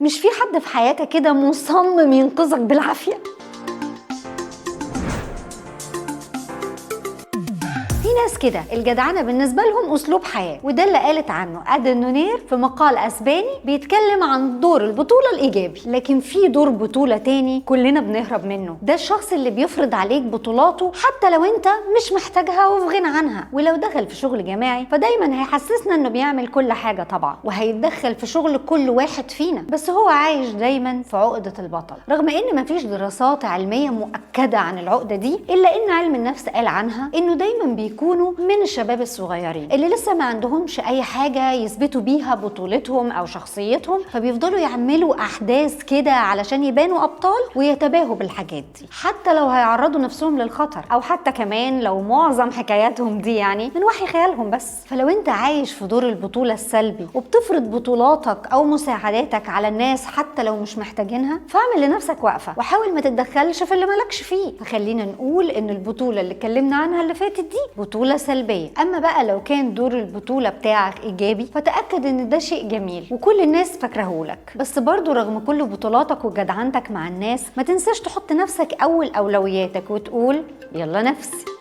مش في حد في حياتك كده مصمم ينقذك بالعافية؟ في ناس كده الجدعنة بالنسبة لهم أسلوب حياة، وده اللي قالت عنه أدا نونير في مقال أسباني بيتكلم عن دور البطولة الإيجابي. لكن في دور بطولة تاني كلنا بنهرب منه، ده الشخص اللي بيفرض عليك بطولاته حتى لو أنت مش محتاجها وفي غنى عنها. ولو دخل في شغل جماعي فدايما هيحسسنا إنه بيعمل كل حاجة طبعا، وهيتدخل في شغل كل واحد فينا، بس هو عايش دايما في عقدة البطل. رغم إن مفيش دراسات علمية مؤكدة عن العقدة دي، إلا إن علم النفس قال عنها إنه دايما بيكونوا من الشباب الصغيرين اللي لسه ما عندهمش اي حاجة يثبتوا بيها بطولتهم او شخصيتهم، فبيفضلوا يعملوا احداث كده علشان يبانوا ابطال ويتباهوا بالحاجات دي، حتى لو هيعرضوا نفسهم للخطر، او حتى كمان لو معظم حكاياتهم دي يعني من وحي خيالهم بس. فلو انت عايش في دور البطولة السلبي وبتفرض بطولاتك او مساعداتك على الناس حتى لو مش محتاجينها، فاعمل لنفسك وقفة وحاول ما تتدخلش في اللي مالكش فيه. فخلينا نقول ان البطولة اللي اتكلمنا عنها اللي فاتت دي بطولة سلبية. اما بقى لو كان دور البطولة بتاعك ايجابي فتأكد ان ده شيء جميل وكل الناس فاكرهولك. بس برضو رغم كل بطولاتك وجدعنتك مع الناس، ما تنساش تحط نفسك اول اولوياتك وتقول يلا نفسي.